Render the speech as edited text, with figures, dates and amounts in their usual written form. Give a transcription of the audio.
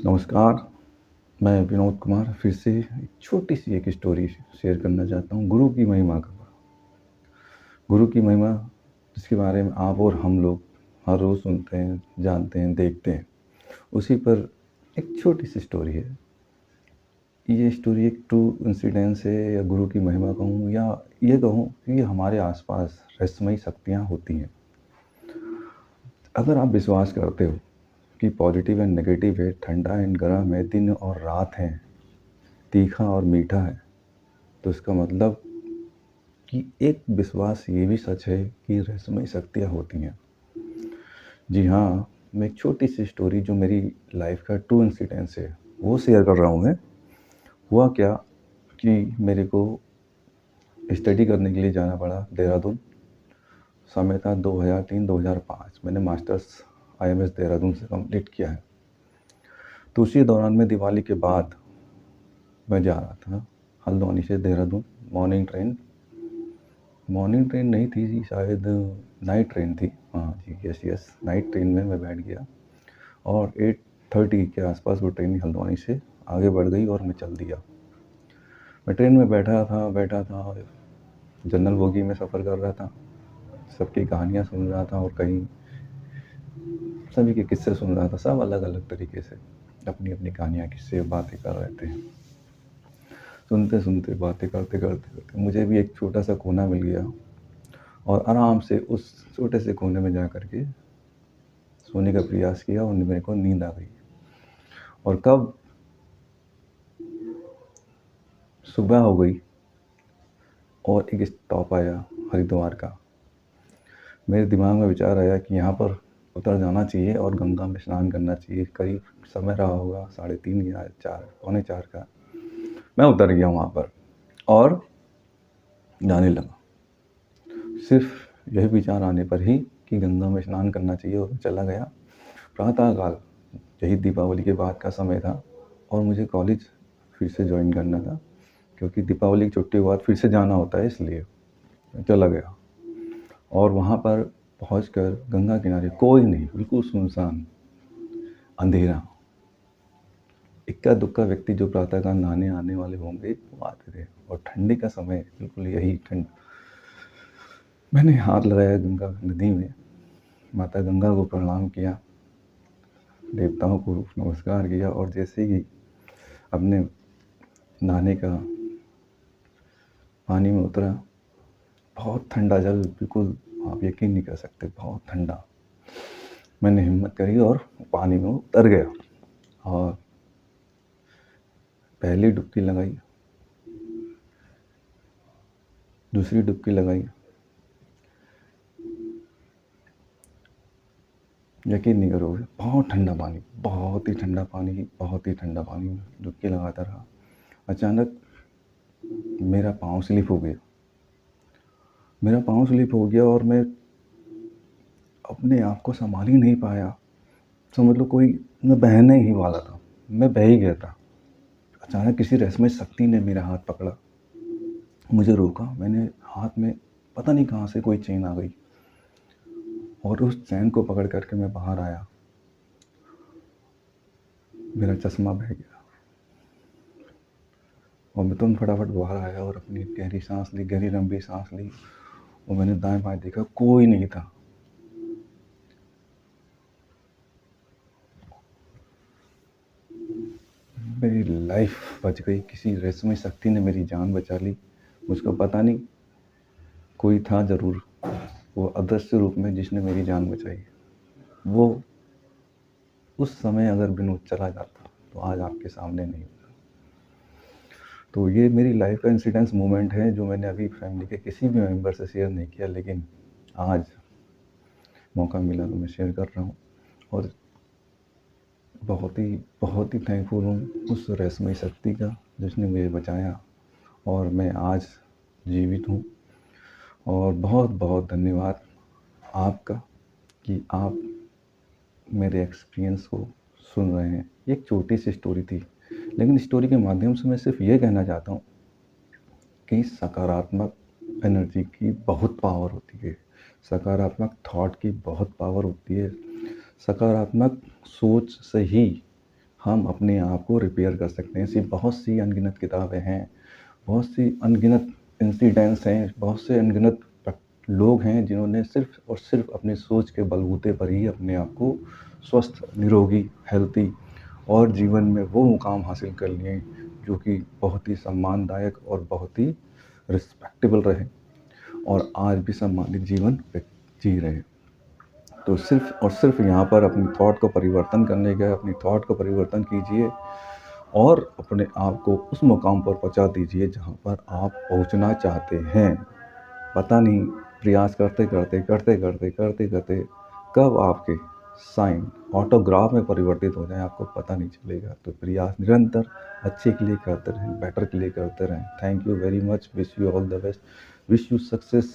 नमस्कार, मैं विनोद कुमार फिर से एक छोटी-सी एक स्टोरी शेयर करना चाहता हूँ, गुरु की महिमा का। गुरु की महिमा जिसके बारे में आप और हम लोग हर रोज़ सुनते हैं, जानते हैं, देखते हैं, उसी पर एक छोटी-सी स्टोरी है। ये स्टोरी एक ट्रू इंसिडेंस है या गुरु की महिमा कहूँ या ये कहूँ कि हमारे आस-पास रहस्यमयी शक्तियाँ होती हैं। अगर आप विश्वास करते हो कि पॉज़िटिव एंड नेगेटिव है, ठंडा एंड गर्म है, दिन और रात है, तीखा और मीठा है, तो इसका मतलब कि एक विश्वास ये भी सच है कि रहस्यमयी शक्तियाँ होती हैं। जी हाँ, मैं एक छोटी-सी स्टोरी जो मेरी लाइफ़ का ट्रू इंसिडेंस है, वो शेयर कर रहा हूँ मैं। हुआ क्या कि मेरे को स्टडी करने के लिए जाना पड़ा देहरादून। समय था 2003-2005। मैंने मास्टर्स आईएमएस देहरादून से कंप्लीट किया है। तो उसी दौरान में दिवाली के बाद मैं जा रहा था हल्द्वानी से देहरादून मॉर्निंग ट्रेन नहीं थी जी, शायद नाइट ट्रेन थी। हाँ जी, यस, नाइट ट्रेन में मैं बैठ गया और 8:30 के आसपास वो ट्रेन हल्द्वानी से आगे बढ़ गई और मैं चल दिया। मैं ट्रेन में बैठा था, जनरल बोगी में सफ़र कर रहा था, सबकी कहानियाँ सुन रहा था और कहीं सभी के किस्से सुन रहा था, सब अलग-अलग तरीके से अपनी-अपनी कहानियाँ, किस्से, बातें कर रहे थे। सुनते-सुनते, बातें करते मुझे भी एक छोटा-सा कोना मिल गया और आराम से उस छोटे से कोने में जा कर के सोने का प्रयास किया और मेरे को नींद आ गई। और कब सुबह हो गई और एक स्टॉप आया हरिद्वार का। मेरे दिमाग में विचार आया कि यहाँ पर उतर जाना चाहिए और गंगा में स्नान करना चाहिए। करीब समय रहा होगा 3:30 या 4, पौने 4 का। मैं उतर गया वहाँ पर और जाने लगा। सिर्फ़ यही विचार आने पर ही कि गंगा में स्नान करना चाहिए और चला गया। प्रातः काल, यही दीपावली के बाद का समय था और मुझे कॉलेज फिर से जॉइन करना था, क्योंकि दीपावली की छुट्टी के बाद फिर से जाना होता है, इसलिए मैं चला गया। और वहाँ पर पहुँचकर गंगा किनारे कोई नहीं, बिल्कुल सुनसान, अंधेरा। इक्का-दुक्का व्यक्ति जो प्रातःकाल नहाने आने वाले होंगे वो आते थे और ठंडी का समय, बिल्कुल यही ठंड। मैंने हाथ लगाया गंगा नदी में, माता गंगा को प्रणाम किया, देवताओं को नमस्कार किया और जैसे ही अपने नहाने का पानी में उतरा, बहुत ठंडा जल, बिल्कुल आप यकीन नहीं कर सकते, बहुत ठंडा। मैंने हिम्मत करी और पानी में उतर गया और पहली डुबकी लगाई, दूसरी डुबकी लगाई। यकीन नहीं करोगे, बहुत ठंडा पानी, बहुत ही ठंडा पानी, बहुत ही ठंडा पानी। डुबकी लगाता रहा। अचानक मेरा पाँव स्लिप हो गया। और मैं अपने आप को सँभाल ही नहीं पाया। समझ लो कोई, मैं बहने ही वाला था, मैं बह ही गया था। अचानक किसी रहस्यमय शक्ति ने मेरा हाथ पकड़ा, मुझे रोका। मैंने हाथ में पता नहीं कहाँ से कोई चेन आ गई और उस चैन को पकड़ कर के मैं बाहर आया। मेरा चश्मा बह गया और मैं तुरंत फटाफट बाहर आया और अपनी गहरी साँस ली, गहरी लंबी साँस ली और मैंने दाएँ-बाएँ देखा, कोई नहीं था। मेरी लाइफ बच गई, किसी रहस्यमय शक्ति ने मेरी जान बचा ली। मुझको पता नहीं, कोई था ज़रूर, वो अदृश्य रूप में जिसने मेरी जान बचाई। वो उस समय अगर विनोद चला जाता तो आज आपके सामने नहीं होता। तो ये मेरी लाइफ का इंसिडेंस मोमेंट है जो मैंने अभी फैमिली के किसी भी मेंबर से शेयर नहीं किया, लेकिन आज मौका मिला तो मैं शेयर कर रहा हूँ और बहुत ही थैंकफुल हूँ उस रहस्यमयी शक्ति का जिसने मुझे बचाया और मैं आज जीवित हूँ। और बहुत-बहुत धन्यवाद आपका कि आप मेरे एक्सपीरियंस को सुन रहे हैं। ये एक छोटी-सी स्टोरी थी, लेकिन स्टोरी के माध्यम से मैं सिर्फ़ ये कहना चाहता हूँ कि सकारात्मक एनर्जी की बहुत पावर होती है, सकारात्मक थॉट की बहुत पावर होती है। सकारात्मक सोच से ही हम अपने आप को रिपेयर कर सकते हैं। ऐसी बहुत सी अनगिनत किताबें हैं, बहुत सी अनगिनत इंसिडेंट्स हैं, बहुत से अनगिनत लोग हैं जिन्होंने सिर्फ़ और सिर्फ़ अपनी सोच के बलबूते पर ही अपने आप को स्वस्थ, निरोगी, हेल्दी और जीवन में वो मुकाम हासिल कर लिए जो कि बहुत ही सम्मानदायक और बहुत ही रिस्पेक्टेबल रहे और आज भी सम्मानित जीवन जी रहे हैं। तो सिर्फ़ और सिर्फ़ यहाँ पर अपनी थॉट को परिवर्तन करने का, अपनी थॉट को परिवर्तन कीजिए और अपने आप को उस मुकाम पर पहुँचा दीजिए जहाँ पर आप पहुँचना चाहते हैं। पता नहीं प्रयास करते-करते कब आपके साइन ऑटोग्राफ में परिवर्तित हो जाएँ, आपको पता नहीं चलेगा। तो प्रयास निरंतर अच्छे के लिए करते रहें, बेटर के लिए करते रहें। Thank you very much. Wish you all the best. Wish you success.